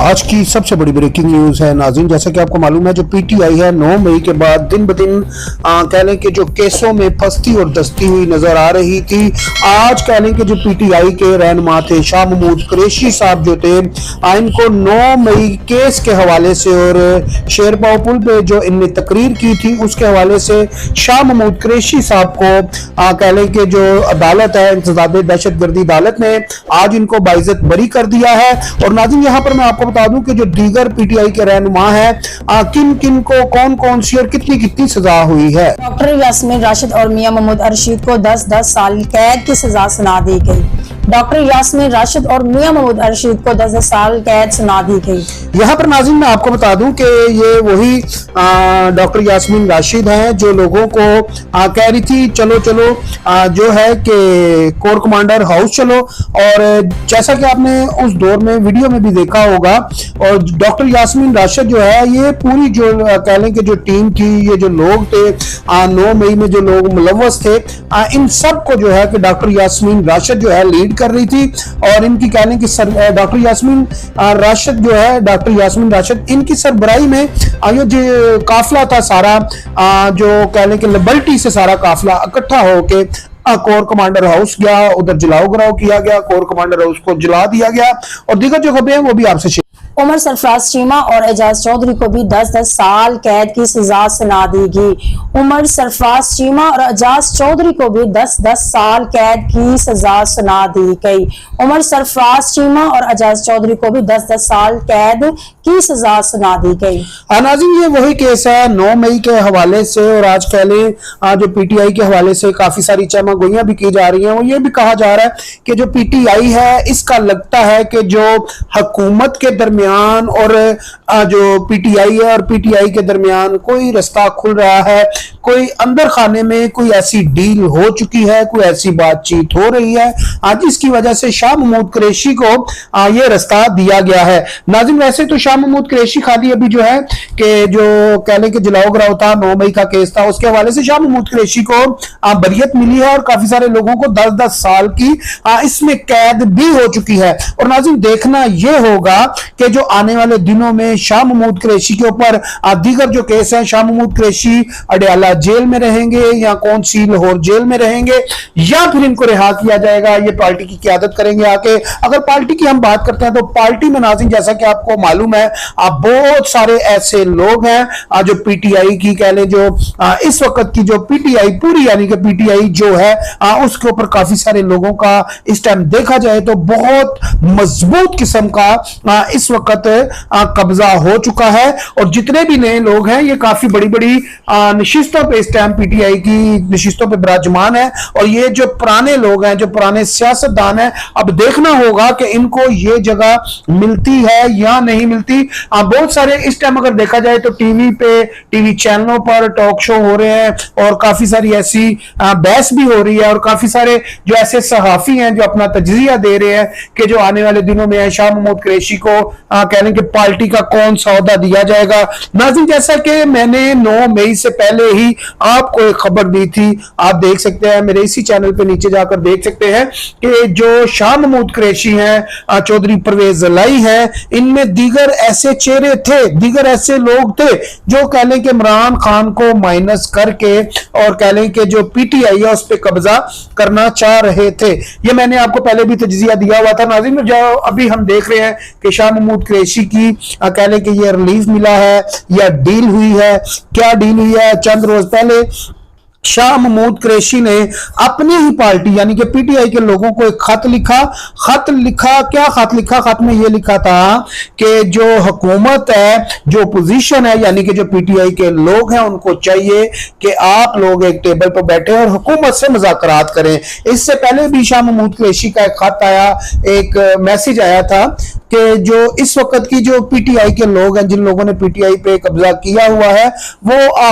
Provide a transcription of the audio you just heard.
आज की सबसे बड़ी ब्रेकिंग न्यूज है नाज़रीन। जैसा कि आपको मालूम है, जो पीटीआई है 9 मई के बाद दिन ब दिन कह लें कि जो केसों में फंसती और दसती हुई नजर आ रही थी। आज कह लें कि जो पीटीआई के रहनुमा थे शाह महमूद कुरैशी साहब जो थे, इनको 9 मई केस के हवाले से और शेरपाव पुल पे जो इनने तकरीर की थी उसके हवाले से शाह महमूद कुरैशी साहब को कह लें कि जो अदालत है, इंसदाद दहशतगर्दी अदालत ने आज इनको बाइज्जत बरी कर दिया है। और नाज़रीन, यहाँ पर मैं आपको बता दूं कि जो दीगर पीटीआई के रहनुमा है, किन किन को कौन कौन सी और कितनी कितनी सजा हुई है। डॉक्टर यास्मीन राशिद और मियां महमूद अरशीद को 10-10 साल कैद की सजा सुना दी गई। डॉक्टर यास्मीन राशिद और मियां महमूद अरशीद को 10-10 साल कैद सुना दी गई। यहाँ पर नाज़रीन मैं आपको बता दूं कि ये वही डॉक्टर यास्मीन राशिद हैं जो लोगों को कह रही थी चलो चलो जो है कि कोर कमांडर हाउस चलो। और जैसा कि आपने उस दौर में वीडियो में भी देखा होगा, और डॉक्टर यास्मीन राशिद जो है, ये पूरी जो कह लें कि जो टीम थी, ये जो लोग थे 9 मई में जो लोग मुलव्वस थे, इन सब को जो है कि डॉक्टर यास्मीन राशिद जो है लीड कर रही थी। और इनकी कह लें कि डॉक्टर यास्मीन राशिद जो है, डॉक्टर यास्मीन राशिद इनकी सरबराही में ये जो काफिला था सारा, जो कह लें कि लिबर्टी से सारा काफिला इकट्ठा होके कोर कमांडर हाउस गया, उधर जलाओ गिराओ किया गया, कोर कमांडर हाउस को जला दिया गया। और दीगर जो खबरें हैं वो भी आपसे उमर सरफराज चीमा और एजाज चौधरी को भी 10-10 साल कैद की सजा सुना दी गई। उमर सरफराज चीमा और एजाज चौधरी को भी 10-10 साल कैद की सजा सुना दी गई। उमर सरफराज चीमा और एजाज चौधरी को भी 10-10 साल कैद की सजा सुना दी गई। नाज़रीन, ये वही केस है 9 मई के हवाले से। और आज कह लें जो पीटीआई के हवाले से काफी सारी चमागोइयां भी की जा रही हैं। वो ये भी कहा जा रहा है कि जो पीटीआई है, इसका लगता है कि जो हुकूमत के दरमियान और जो पीटीआई है और पीटीआई के दरमियान कोई रास्ता खुल रहा है, कोई अंदर खाने में कोई ऐसी डील हो चुकी है, कोई ऐसी बातचीत हो रही है आज, इसकी वजह से शाह महमूद कुरैशी को ये रास्ता दिया गया है। नाज़रीन, वैसे तो शाह महमूद कुरैशी खाली अभी जो है कि जो कह लें कि जलाओ गिराओ था, 9 मई का केस था, उसके हवाले से शाह महमूद कुरैशी को बरियत मिली है और काफी सारे लोगों को 10-10 साल की इसमें कैद भी हो चुकी है। और नाज़रीन, देखना यह होगा कि जो आने वाले दिनों में शाह महमूद कुरैशी के ऊपर दीगर जो केस हैं, शाह महमूद कुरैशी अडयाला जेल में रहेंगे या कौन सी लाहौर जेल में रहेंगे, या फिर इनको रिहा किया जाएगा, ये पार्टी की क़यादत करेंगे आके। अगर पार्टी की हम बात करते हैं तो पार्टी में नाज़रीन, जैसा कि आपको मालूम है, बहुत सारे ऐसे लोग हैं जो पीटीआई की कह लें, जो इस वक्त की जो पीटीआई पूरी यानी कि पीटीआई जो है उसके ऊपर काफी सारे लोगों का इस टाइम देखा जाए तो बहुत मजबूत किस्म का इस वक्त कब्जा हो चुका है। और जितने भी नए लोग हैं ये काफी बड़ी बड़ी नशिस्तों पे इस टाइम पीटीआई की नशिस्तों पे विराजमान है। और ये जो पुराने लोग हैं, जो पुराने सियासतदान हैं, अब देखना होगा कि इनको ये जगह मिलती है या नहीं मिलती। बहुत सारे इस टाइम अगर देखा जाए तो टीवी पे, टीवी चैनलों पर टॉक शो हो रहे हैं और काफी सारी ऐसी बहस भी हो रही है और काफी सारे जो ऐसे सहाफी हैं जो अपना तजजिया दे रहे हैं कि जो आने वाले दिनों में शाह महमूद कुरैशी को कह लें कि पार्टी का कौन सा ओहदा दिया जाएगा। नाज़रीन, जैसा कि मैंने 9 मई से पहले ही आपको एक खबर दी थी, आप देख सकते हैं मेरे इसी चैनल पे नीचे जाकर देख सकते हैं कि जो शाह महमूद कुरैशी हैं, चौधरी परवेज जलाई हैं, इनमें दीगर ऐसे चेहरे थे, दीगर ऐसे लोग थे जो कह लें कि इमरान खान को माइनस करके और कह लें कि जो पीटीआई है उस पर कब्जा करना चाह रहे थे। ये मैंने आपको पहले भी तजजिया दिया हुआ था। नाज़रीन, जो अभी हम देख रहे हैं कि शाह महमूद कुरैशी की कह लें कि ये रिलीज मिला है या डील हुई है, क्या डील हुई है, चंद रोज पहले शाह महमूद कुरैशी ने अपनी ही पार्टी यानी कि पीटीआई के लोगों को एक खत लिखा। क्या खत लिखा? खत में यह लिखा था कि जो हुकूमत है, जो पोजीशन है, यानी कि जो पीटीआई के लोग हैं, उनको चाहिए कि आप लोग एक टेबल पर बैठे और हुकूमत से मुज़ाकरात करें। इससे पहले भी शाह महमूद कुरैशी का एक खत आया, एक मैसेज आया था कि जो इस वक्त की जो पीटीआई के लोग हैं, जिन लोगों ने पीटीआई पे कब्जा किया हुआ है, वो